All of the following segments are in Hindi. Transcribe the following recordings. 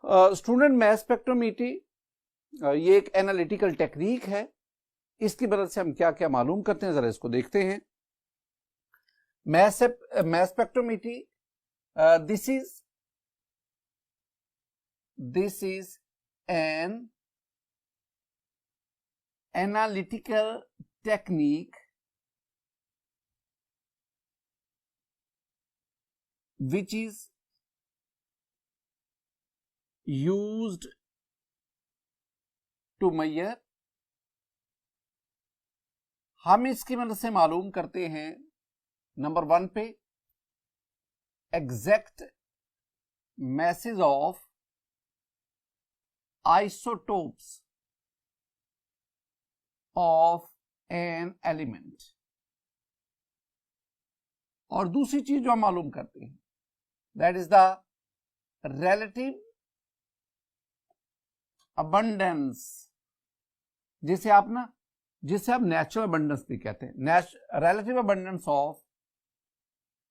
स्टूडेंट मैस स्पेक्ट्रोमीट्री ये एक एनालिटिकल टेक्निक है। इसकी मदद से हम क्या क्या मालूम करते हैं, जरा इसको देखते हैं। Mass spectrometry, this is an analytical technique which is used to measure। हम इसकी मदद से मालूम करते हैं नंबर 1 पे exact masses of isotopes of an element, और दूसरी चीज जो हम मालूम करते हैं that is the relative abundance, जिसे आप नेचुरल अबंडेंस भी कहते हैं, relative abundance of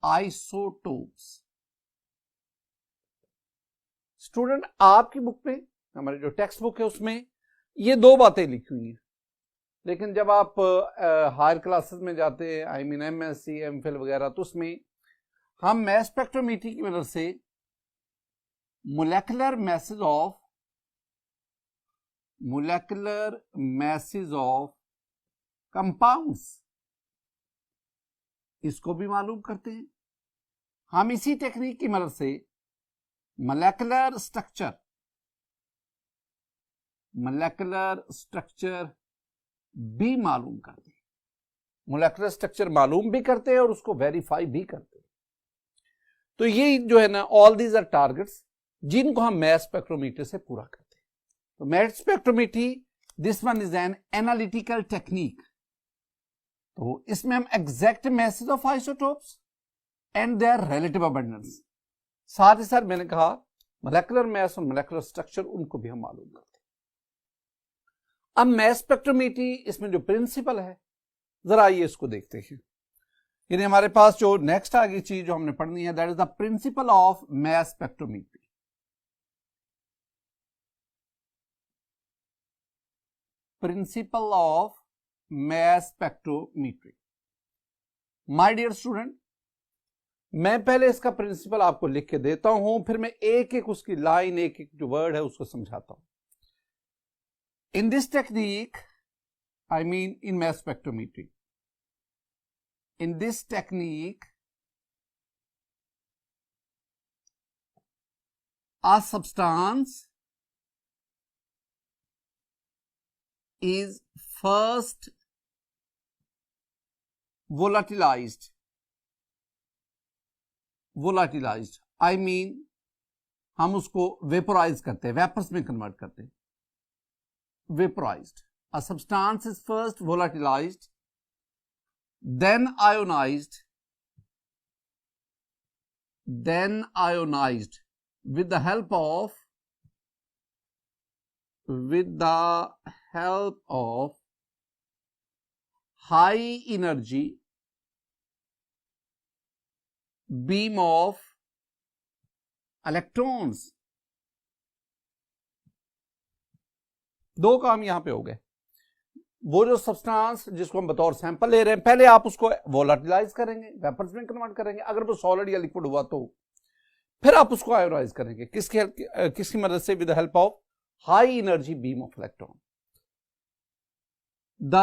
isotopes। Student आपकी बुक में, हमारी जो टेक्स्ट बुक है उसमें ये दो बातें लिखी हुई हैं, लेकिन जब आप हायर क्लासेस में जाते हैं, आई मीन एमएससी एमफिल वगैरह, तो उसमें हम मैस स्पेक्ट्रोमीट्री की मदद से मोलेकुलर मैसेज ऑफ कंपाउंड्स, इसको भी मालूम करते हैं। हम इसी टेक्निक की मदद से मोलेकुलर स्ट्रक्चर भी मालूम करते हैं। मोलेकुलर स्ट्रक्चर मालूम भी करते हैं और उसको वेरीफाई भी करते हैं। तो ये जो है ना, ऑल दीज आर टारगेट्स जिनको हम मैस स्पेक्ट्रोमीट्री से पूरा करते हैं। तो mass spectrometry, this one is an analytical technique. तो इसमें हम exact masses of isotopes and their relative abundance, साथ ही साथ मैंने कहा मोलेकुलर मैस और मोलेकुलर स्ट्रक्चर, उनको भी हम मालूम करते हैं। अब मैस स्पेक्ट्रोमीट्री, इसमें जो प्रिंसिपल है, जरा आइए इसको देखते हैं। यानी हमारे पास जो नेक्स्ट आगे चीज जो हमने पढ़नी है that is the principle of mass spectrometry. Principle of mass spectrometry. My dear student, मैं पहले इसका प्रिंसिपल आपको लिख के देता हूं, फिर मैं एक एक उसकी लाइन, एक एक जो वर्ड है उसको समझाता हूं। In this technique, I mean in mass spectrometry, in this technique a substance is first volatilized, I mean हम उसको वेपोराइज करते हैं, वेपर्स में कन्वर्ट करते हैं, वेपोराइज्ड। a substance is first volatilized, then ionized with the help of high energy beam of electrons। दो काम यहां पे हो गए। वो जो सब्सटेंस जिसको हम बतौर सैंपल ले रहे हैं, पहले आप उसको वोलाटिलाइज करेंगे, वेपर्स में कन्वर्ट करेंगे, अगर वो सॉलिड या लिक्विड हुआ तो फिर आप उसको आयोनाइज करेंगे। किसकी मदद से? With the help of high energy beam of electron. The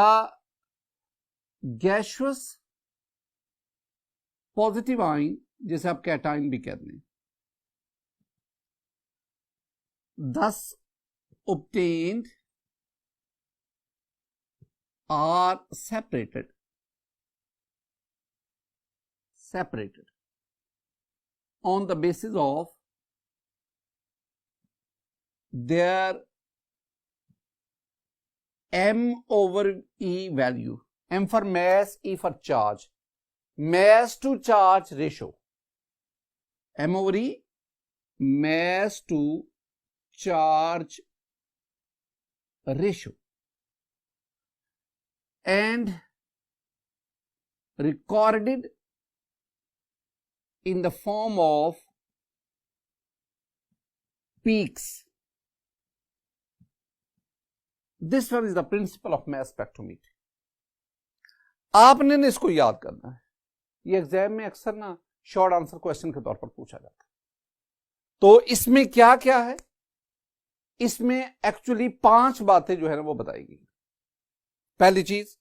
gaseous positive ion, जिसे आप कैटाइन भी कहते हैं, thus obtained are separated on the basis of their M over E value. M for mass, E for charge. Mass to charge ratio. M over E, mass to charge ratio. And recorded in the form of peaks. This one is the principle of mass spectrometry. आपने ना इसको याद करना है, ये एग्जाम में अक्सर ना शॉर्ट आंसर क्वेश्चन के तौर पर पूछा जाता है। तो इसमें क्या क्या है, इसमें एक्चुअली 5 बातें जो है ना वो बताई गई। पहली चीज,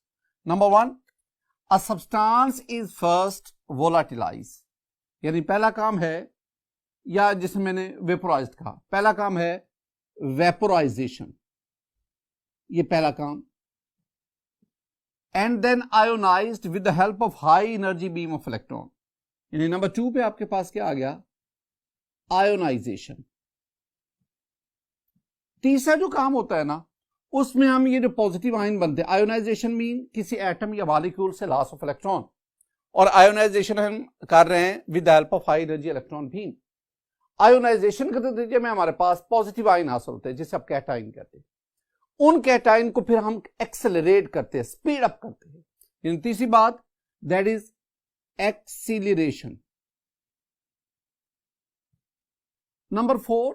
number 1, a substance is first volatilize, यानी पहला काम है, या जिसे मैंने वेपोराइज्ड कहा, पहला काम है वेपोराइजेशन, ये पहला काम। And then ionised with the help of high energy beam of electron, यानी नंबर 2 पे आपके पास क्या आ गया, आयोनाइजेशन। तीसरा जो काम होता है ना, उसमें हम ये जो पॉजिटिव आयन बनते हैं, आयोनाइजेशन मीन किसी एटम या मॉलिक्यूल से लॉस ऑफ इलेक्ट्रॉन, और आयोनाइजेशन हम कर रहे हैं with the help of high energy electron beam. Ionisation के नतीजे में हमारे पास पॉजिटिव आयन हासिल होते हैं, जिसे आप कैटाइन कहते हैं। उन कैटाइन को फिर हम एक्सेलरेट करते हैं, स्पीड अप करते हैं। तीसरी बात, दैट इज एक्सीलरेशन। नंबर 4,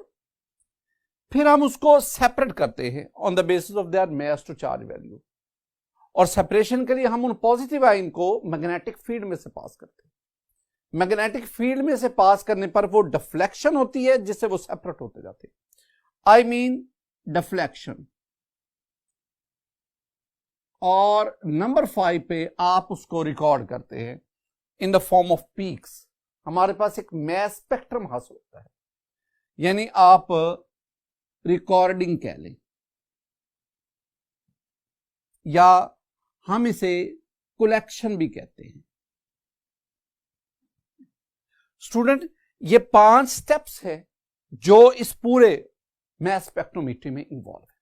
फिर हम उसको सेपरेट करते हैं on the basis of their mass to charge value, और सेपरेशन के लिए हम उन पॉजिटिव आयन को मैग्नेटिक फील्ड में से पास करते हैं। मैग्नेटिक फील्ड में से पास करने पर वो डिफ्लेक्शन होती है, जिससे वो सेपरेट होते जाते हैं, आई मीन डिफ्लेक्शन। और नंबर 5 पे आप उसको रिकॉर्ड करते हैं in the form of peaks. हमारे पास एक मास स्पेक्ट्रम हासिल होता है, यानी आप रिकॉर्डिंग कह लें, या हम इसे कलेक्शन भी कहते हैं। स्टूडेंट, ये 5 स्टेप्स है जो इस पूरे मास स्पेक्ट्रोमेट्री में इन्वॉल्व है।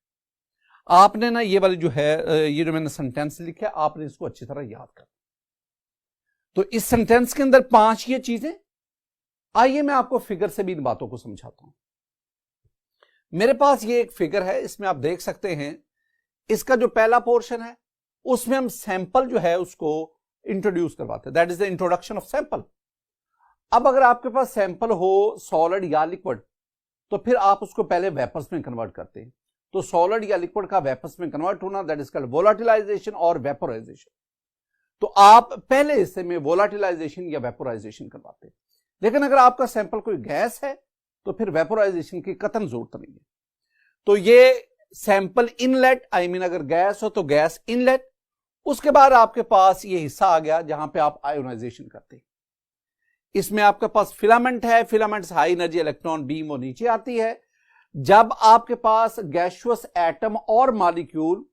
आपने ना ये वाली जो है, ये जो मैंने सेंटेंस लिखा है, आपने इसको अच्छी तरह याद करना। तो इस सेंटेंस के अंदर 5 ये चीजें, आइए मैं आपको फिगर से भी इन बातों को समझाता हूं। मेरे पास ये एक फिगर है, इसमें आप देख सकते हैं, इसका जो पहला पोर्शन है उसमें हम सैंपल जो है उसको इंट्रोड्यूस करवाते हैं, that is the introduction of sample. अब अगर आपके पास सैंपल हो सॉलिड या लिक्विड, तो फिर आप उसको पहले वेपर्स में कन्वर्ट करते हैं। तो सॉलिड या लिक्विड का वेपर्स में कन्वर्ट होना, दैट इज कॉल्ड वोलाटिलाइजेशन और वेपोराइजेशन। तो आप पहले हिस्से में वोलाटिलाइजेशन या वेपोराइजेशन करवाते हैं। लेकिन अगर आपका सैंपल कोई गैस है तो फिर वेपोराइजेशन की कतई जरूरत नहीं है। तो ये सैंपल इनलेट, आई मीन अगर गैस हो तो गैस इनलेट, उसके बाद आपके पास ये हिस्सा आ गया जहां पे आप आयोनाइजेशन करते हैं। इसमें आपके पास फिलामेंट है, filament high energy electron beam वो नीचे आती है। जब आपके पास गैसियस एटम और मॉलिक्यूल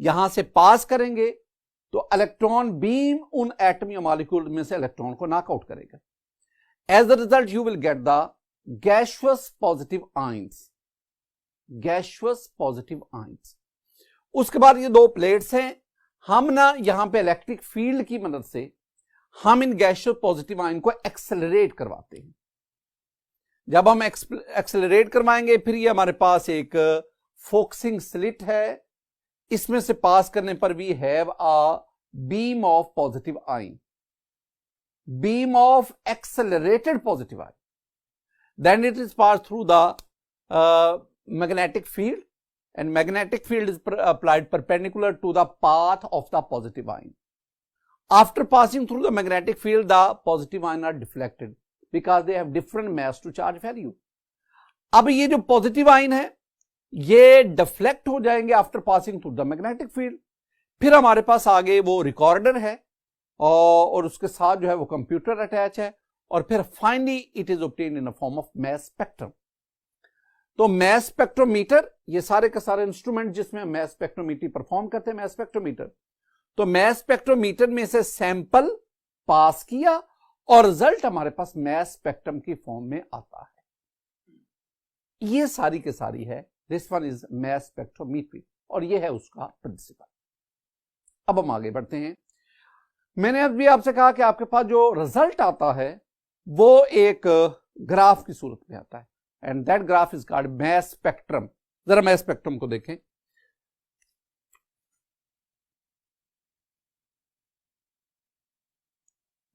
यहां से पास करेंगे तो इलेक्ट्रॉन बीम उन एटम या मॉलिक्यूल में से इलेक्ट्रॉन को नॉकआउट करेगा। As the result you will get the gaseous positive ions, gaseous positive ions. उसके बाद ये 2 प्लेट्स हैं, हम ना यहां पे इलेक्ट्रिक फील्ड की मदद से हम इन गैसियस पॉजिटिव आयन को एक्सेलरेट करवाते हैं। जब हम एक्सेलरेट करवाएंगे, फिर ये हमारे पास एक फोकसिंग स्लिट है, इसमें से पास करने पर we have a beam of positive ion, beam of accelerated positive ion, then it is pass through the magnetic field, and magnetic field is applied perpendicular to the path of the positive ion. After passing through the magnetic field, the positive ion are deflected because they have different mass to charge value. अब ये जो पॉजिटिव आयन है ये डिफ्लेक्ट हो जाएंगे after passing through the magnetic field. फिर हमारे पास आगे वो रिकॉर्डर है और उसके साथ जो है वो कंप्यूटर अटैच है, और फिर finally it is obtained in the form of mass spectrum. तो मास स्पेक्ट्रोमीटर, ये सारे के सारे इंस्ट्रूमेंट जिसमें मास स्पेक्ट्रोमेट्री परफॉर्म करते हैं, मास स्पेक्ट्रोमीटर। तो मास स्पेक्ट्रोमीटर में से सैंपल पास किया और रिजल्ट हमारे पास मास स्पेक्ट्रम की फॉर्म में आता है। ये सारी के सारी है, this one is mass spectrometry, और ये है उसका प्रिंसिपल। अब हम आगे बढ़ते हैं। मैंने अभी आपसे कहा कि आपके पास जो रिजल्ट आता है वो एक ग्राफ की सूरत में आता है, and that graph is called mass spectrum. जरा mass spectrum को देखें।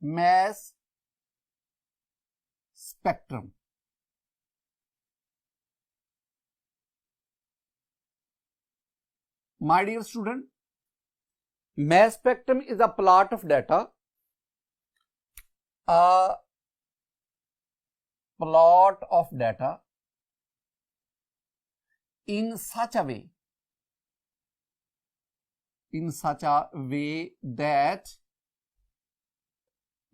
mass spectrum, My dear student, mass spectrum is a plot of data, in such a way that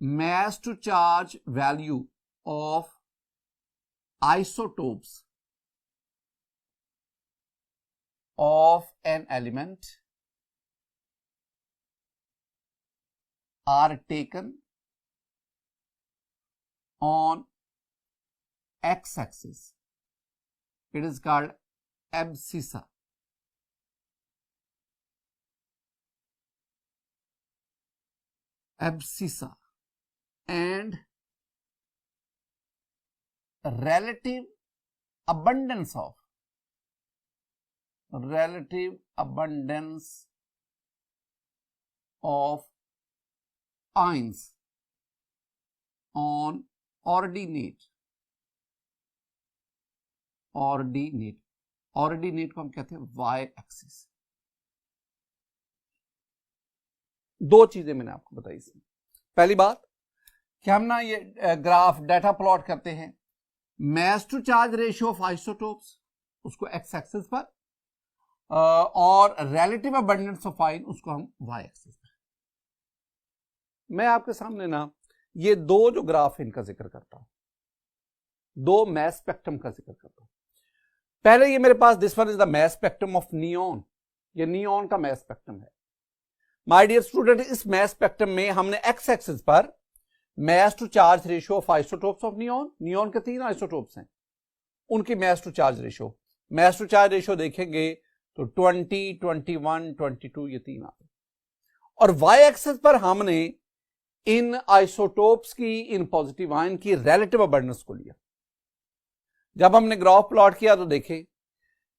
mass to charge value of isotopes of an element are taken on x-axis. It is called abscissa. And relative abundance of ions on ordinate को हम कहते हैं y एक्सिस। दो चीजें मैंने आपको बताई इसमें। पहली बात कि हम ना ये ग्राफ डाटा प्लॉट करते हैं, mass to charge ratio of isotopes उसको एक्स एक्सिस पर, और रिलेटिव अबंडेंस ऑफ आयन उसको हम वाई एक्सिस पर। मैं आपके सामने ना ये दो जो ग्राफ इनका जिक्र करता हूं, दो मैस स्पेक्ट्रम का जिक्र करता हूं। पहले ये मेरे पास this one is the mass spectrum of neon, ये नियॉन का मैस स्पेक्ट्रम है। माय डियर स्टूडेंट, इस मैस स्पेक्ट्रम में हमने एक्स एक्सिस पर mass to charge ratio of isotopes of neon के 3 आइसोटोप्स हैं, उनकी मैस टू चार्ज रेशियो देखेंगे तो 20, 21, 22 ये 3 आते हैं। और वाई एक्सिस पर हमने इन आइसोटोप्स की, इन पॉजिटिव आयन की रिलेटिव अबंडेंस को लिया। जब हमने ग्राफ प्लॉट किया तो देखें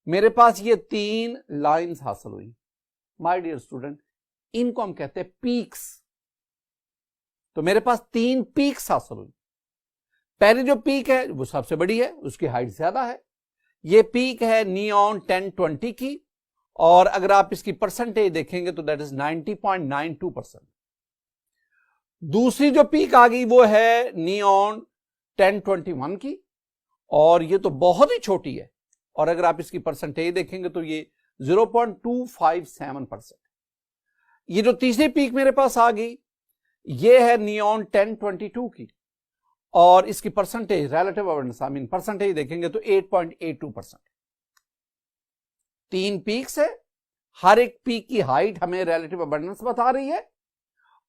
मेरे पास ये 3 लाइंस हासिल हुई। माय डियर स्टूडेंट, इनको हम कहते हैं पीक्स। तो मेरे पास 3 पीक्स हासिल हुई। पहली जो पीक है वो सबसे बड़ी है, उसकी हाइट ज्यादा है। ये पीक है नियॉन 1020 की, और अगर आप इसकी परसेंटेज देखेंगे तो दैट इज 90.92%। दूसरी जो पीक आ गई वो है नियॉन 1021 की, और ये तो बहुत ही छोटी है, और अगर आप इसकी परसेंटेज देखेंगे तो ये 0.257%। ये जो तीसरी पीक मेरे पास आ गई ये है नियॉन 1022 की, और इसकी परसेंटेज रिलेटिव अबंडेंस परसेंटेज देखेंगे तो 8.82%। 3 पीक्स है, हर एक पीक की हाइट हमें रिलेटिव अबंडेंस बता रही है,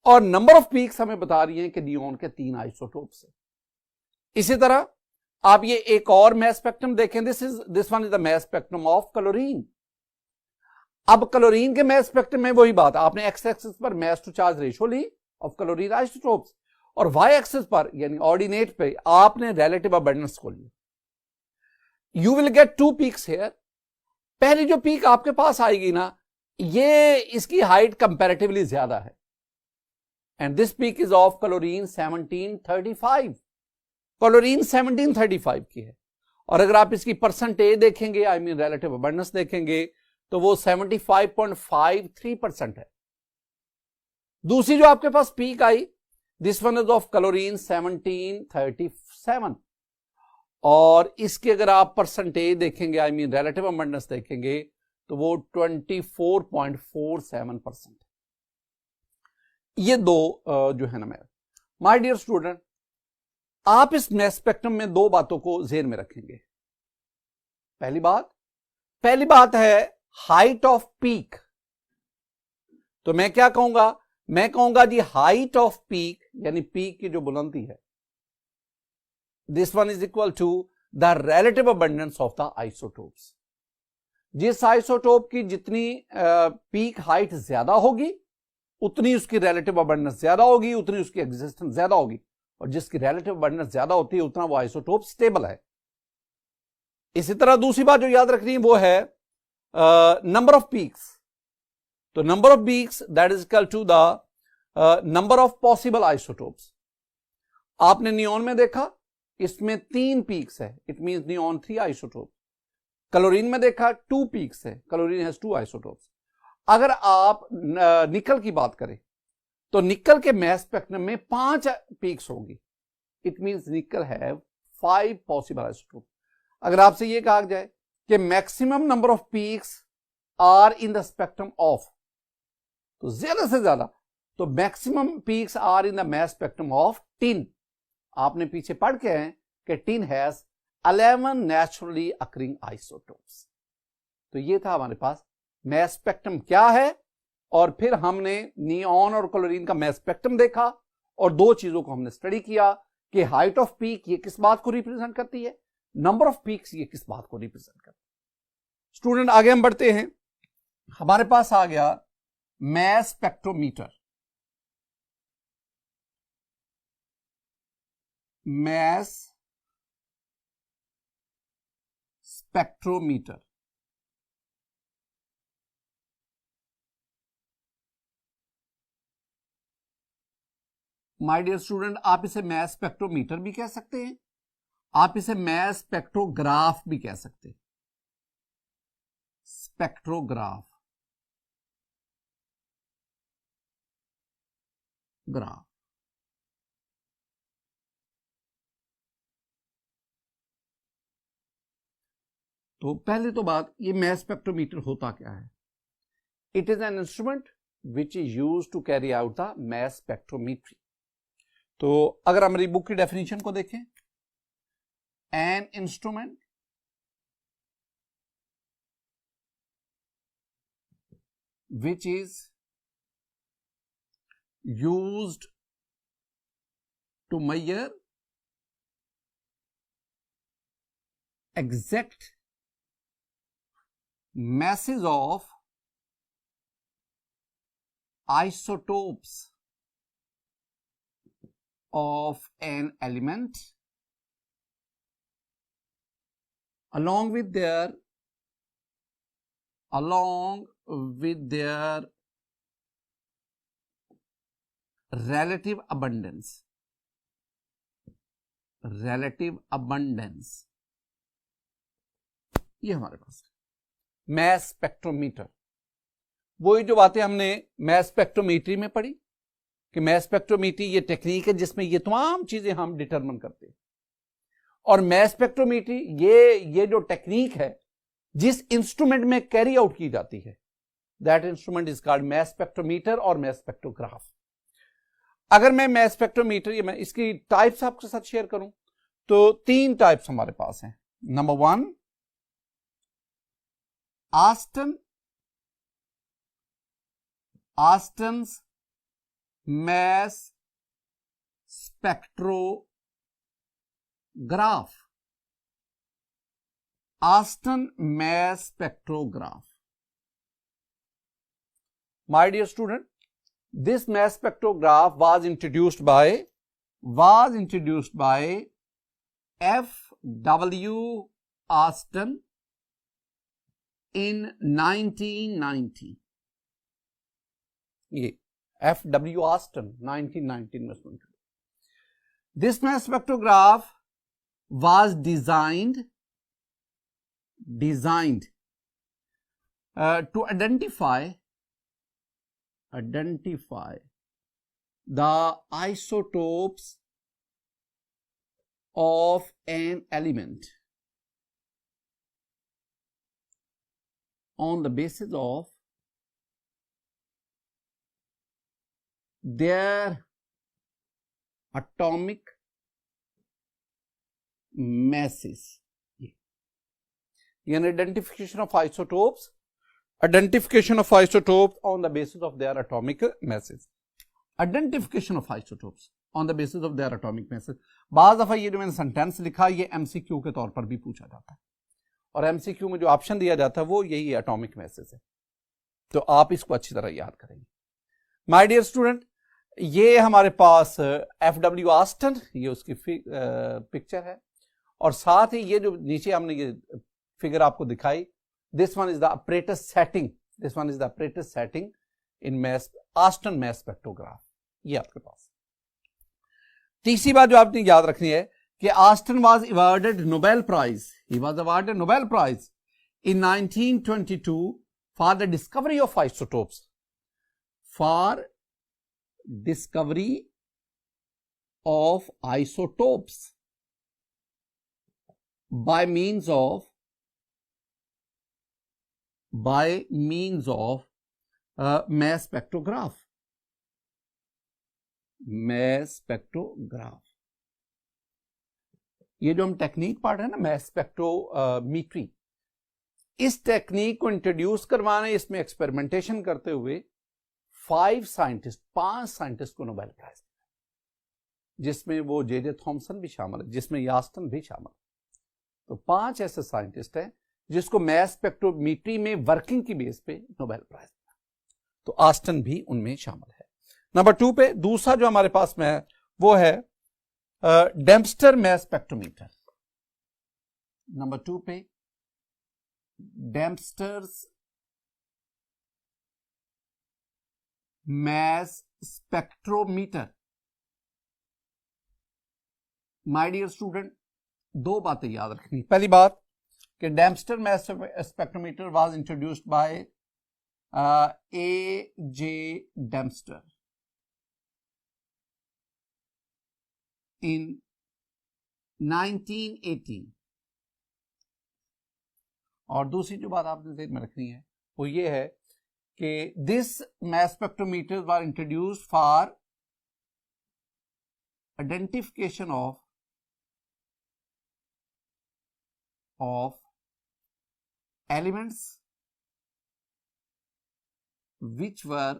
और नंबर ऑफ पीक्स हमें बता रही है कि नियॉन के 3 आइसोटोप्स है। इसी तरह आप ये एक और मैस स्पेक्ट्रम देखें, this one is the mass spectrum of chlorine. अब क्लोरीन के मैस स्पेक्ट्रम में वही बात, आपने एक्स एक्सिस पर मैस टू चार्ज रेशियो ली ऑफ क्लोरीन आइसोटोप्स, और वाई एक्सिस पर यानी ऑर्डिनेट पे आपने रिलेटिव अबंडेंस को लिया। You will get 2 peaks here. पहली जो पीक आपके पास आएगी ना, ये इसकी हाइट कंपैरेटिवली ज्यादा है, and this peak is of chlorine 1735। Chlorine 1735 की है, और अगर आप इसकी परसेंटेज देखेंगे, आई मीन रिलेटिव अबंडेंस देखेंगे, तो वो 75.53% है। दूसरी जो आपके पास पीक आई, this one is of chlorine 1737, और इसकी अगर आप परसेंटेज देखेंगे, आई मीन रिलेटिव अबंडेंस देखेंगे, तो वो 24.47%। ये दो जो है ना मेरा। माय डियर स्टूडेंट, आप इस मैस स्पेक्ट्रम में 2 बातों को ज़हन में रखेंगे। पहली बात है हाइट ऑफ पीक। तो मैं क्या कहूंगा, मैं कहूंगा जी हाइट ऑफ पीक यानी पीक की जो बुलंदी है, this one is equal to the relative abundance of the isotopes. जिस आइसोटोप की जितनी पीक हाइट ज्यादा होगी उतनी उसकी रिलेटिव अबंडेंस ज्यादा होगी, उतनी उसकी एग्जिस्टेंस ज्यादा होगी, और जिसकी रिलेटिव अबंडेंस ज्यादा होती है उतना वो आइसोटोप स्टेबल है। इसी तरह दूसरी बात जो याद रखनी है वो है नंबर ऑफ पीक्स। तो number of peaks that is equal to the number of possible isotopes. आपने नियॉन में देखा इसमें 3 पीक्स है, it means neon 3 isotope. Chlorine में देखा 2 पीक्स है, क्लोरीन हैज 2 आइसोटोप्स। अगर आप निकल की बात करें तो निकल के मास स्पेक्ट्रम में 5 पीक्स होंगी। It means nickel have 5 possible isotope. अगर आपसे ये कहा जाए कि maximum number of peaks are in the spectrum of, तो ज्यादा से ज्यादा तो maximum peaks are in the mass spectrum of tin. आपने पीछे पढ़ के हैं कि tin has 11 naturally occurring isotopes. तो ये था हमारे पास मास स्पेक्ट्रम क्या है, और फिर हमने नियॉन और क्लोरीन का मास स्पेक्ट्रम देखा और दो चीजों को हमने स्टडी किया कि हाइट ऑफ पीक ये किस बात को रिप्रेजेंट करती है, नंबर ऑफ पीक्स ये किस बात को रिप्रेजेंट करती है। स्टूडेंट आगे हम बढ़ते हैं। हमारे पास आ गया mass spectrometer. Mass spectrometer, my dear student, आप इसे मास स्पेक्ट्रोमीटर भी कह सकते हैं, आप इसे मास स्पेक्ट्रोग्राफ भी कह सकते हैं। Spectrograph, graph. तो पहले तो बात, ये मास स्पेक्ट्रोमीटर होता क्या है? It is an instrument which is used to carry out the mass spectrometry. तो अगर हमारी बुक की डेफिनेशन को देखें, an instrument which is used to measure exact masses of isotopes of an element along with their relative abundance, ये हमारे पास है मास स्पेक्ट्रोमीटर। वही जो बातें हमने मास स्पेक्ट्रोमेट्री में पढ़ी कि मास स्पेक्ट्रोमेट्री ये टेक्निक है जिसमें ये तमाम चीजें हम डिटरमिन करते हैं, और मास स्पेक्ट्रोमेट्री ये जो टेक्निक है जिस इंस्ट्रूमेंट में कैरी आउट की जाती है, that instrument is called mass spectrometer और मास स्पेक्ट्रोग्राफ। अगर मैं मास स्पेक्ट्रोमीटर, ये मैं इसकी टाइप्स आपके साथ शेयर करूं तो 3 टाइप्स हमारे पास हैं। Number 1 ऑस्टन्स mass spectrograph, Austin mass spectrograph. My dear student, this mass spectrograph was introduced by F.W. Austin in 1990. ये F.W. Austin 1919 में सुन। This mass spectrograph was designed to identify the isotopes of an element on the basis of their atomic masses. An identification of isotopes on the basis of their atomic masses. Identification of isotopes on the basis of their atomic masses. बाज़ दफ़ा ये जो मैंने सेंटेंस लिखा ये एमसीक्यू के तौर पर भी पूछा जाता है, और एमसीक्यू में जो ऑप्शन दिया जाता है वो यही एटॉमिक मैसेज है, तो आप इसको अच्छी तरह याद करेंगे। माय डियर स्टूडेंट, ये हमारे पास F.W. ऑस्टन, ये उसकी पिक्चर है, और साथ ही ये जो नीचे हमने ये फिगर आपको दिखाई, this one is the apparatus setting in mass Aston mass spectrograph. ये आपके पास। तीसरी बात जो आपने याद रखनी है कि Aston was awarded Nobel prize, he was awarded Nobel prize in 1922 for the discovery of isotopes, for discovery of isotopes by means of mass spectrograph. mass spectrograph, ये जो हम टेक्निक पढ़ रहे हैं ना, मैस स्पेक्ट्रोमीट्री, इस टेक्निक को इंट्रोड्यूस करवाने, इसमें एक्सपेरिमेंटेशन करते हुए 5 साइंटिस्ट को नोबेल प्राइज दिया, जिसमें वो जे थॉमसन भी शामिल है, जिसमें यास्टन भी शामिल है। तो 5 ऐसे साइंटिस्ट हैं जिसको मैस स्पेक्ट्रोमीट्री में वर्किंग की बेस पे नोबेल प्राइज मिला, तो आस्टन भी उनमें शामिल है। नंबर 2 पे दूसरा जो हमारे पास में है वो है डेम्पस्टर मैस स्पेक्ट्रोमीटर। नंबर 2 पे Dempster's mass spectrometer. My dear student, 2 बातें याद रखनी। पहली बात कि Dempster mass spectrometer was introduced by A.J. Dempster in 1918। और दूसरी जो बात आपने ध्यान में रखनी है वो ये है कि this mass spectrometers were introduced for identification of elements which were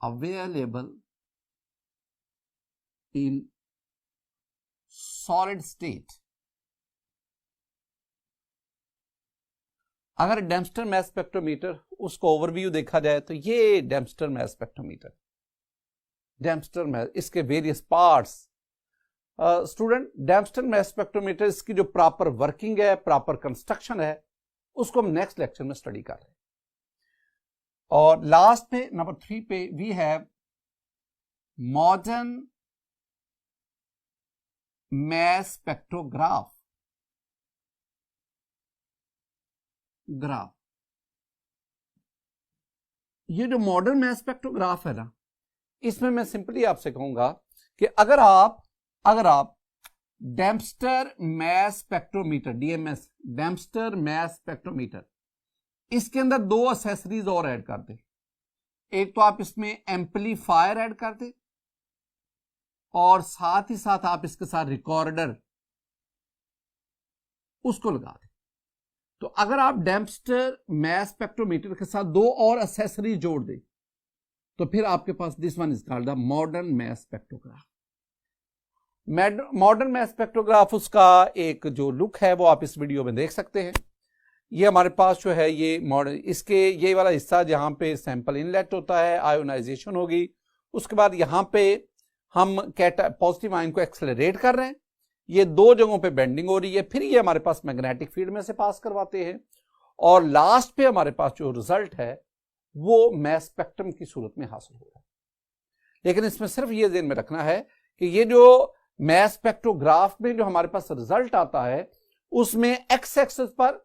available in solid state। अगर डेम्पस्टर मैस स्पेक्ट्रोमीटर उसको ओवरव्यू देखा जाए तो ये Dempster mass spectrometer, Dempster mass, इसके various parts. Student, Dempster mass spectrometer इसकी जो प्रॉपर वर्किंग है, प्रॉपर कंस्ट्रक्शन है, उसको हम नेक्स्ट लेक्चर में स्टडी कर रहे हैं। और लास्ट पे नंबर 3 पे we have modern mass spectrograph. ये जो मॉडर्न मैस स्पेक्ट्रोग्राफ है ना, इसमें मैं सिंपली आपसे कहूंगा कि अगर आप Dempster mass spectrometer, DMS, Dempster mass spectrometer, इसके अंदर 2 एक्सेसरीज और ऐड कर दे। एक तो आप इसमें एम्पलीफायर ऐड कर दे और साथ ही साथ आप इसके साथ रिकॉर्डर उसको लगा दे। तो अगर आप डेम्पस्टर मैस स्पेक्ट्रोमीटर के साथ 2 और एक्सेसरीज जोड़ दे तो फिर आपके पास this one is called the modern mass spectrograph. Modern mass spectrograph, उसका एक जो लुक है वो आप इस वीडियो में देख सकते हैं। ये हमारे पास जो है ये मॉडर्न, इसके ये वाला हिस्सा जहां पे सैंपल इनलेट होता है, आयोनाइजेशन होगी, उसके बाद यहां पे हम पॉजिटिव आयन को एक्सेलरेट कर रहे हैं, ये 2 जगहों पे बेंडिंग हो रही है, फिर ये हमारे पास मैग्नेटिक फील्ड में से पास करवाते हैं और लास्ट पे हमारे पास जो रिजल्ट है वो मैस स्पेक्ट्रम की सूरत में हासिल हो रहा है। लेकिन इसमें सिर्फ ये ध्यान में रखना है कि ये जो मैस स्पेक्ट्रोग्राफ में जो हमारे पास रिजल्ट आता है उसमें एक्स एक्सिस पर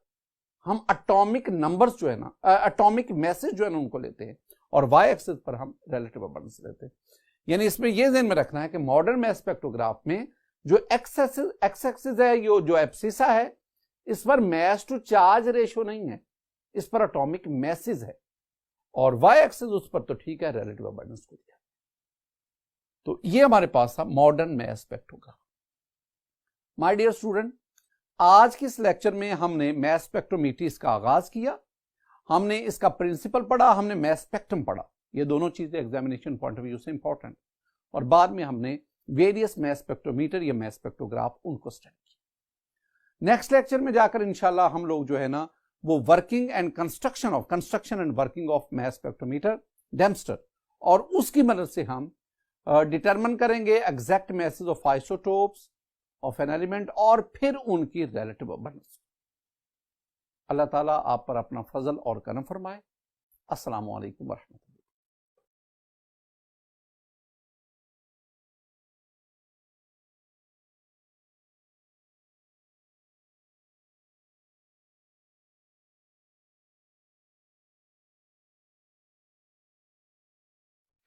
हम एटॉमिक नंबर्स जो है ना, एटॉमिक मैसेज जो है ना उनको लेते हैं, और वाई एक्सिस पर हम रिलेटिव अबंडेंस लेते हैं। यानी इसमें यह ध्यान में रखना है कि मॉडर्न मैस स्पेक्ट्रोग्राफ में जो एक्स एक्सिस है, ये जो एब्सिसा है, इस पर मैस टू चार्ज रेशियो नहीं है, इस पर एटॉमिक मैसेज है, और वाई एक्सिस उस पर तो ठीक है, रिलेटिव अबंडेंस को दिया। तो ये हमारे पास था modern mass spectrograph. My dear student, आज के इस लेक्चर में हमने मैस स्पेक्ट्रोमीट्री का आगाज किया, हमने इसका प्रिंसिपल पढ़ा, हमने मैस स्पेक्ट्रम पढ़ा, ये दोनों चीजें एग्जामिनेशन पॉइंट ऑफ व्यू से इंपॉर्टेंट, और बाद में हमने वेरियस मैस स्पेक्ट्रोमीटर या मैस स्पेक्ट्रोग्राफ उनको स्टडी किया। नेक्स्ट लेक्चर में जाकर इंशाल्लाह हम लोग जो है ना वो working and construction and working of mass spectrometer Dempster, और उसकी मदद से हम डिटरमिन करेंगे exact masses of isotopes of an element और फिर उनकी रिलेटिव अबंडेंस। अल्लाह ताला आप पर अपना फजल और करम फरमाए। अस्सलामु अलैकुम वरहमतुल्लाह।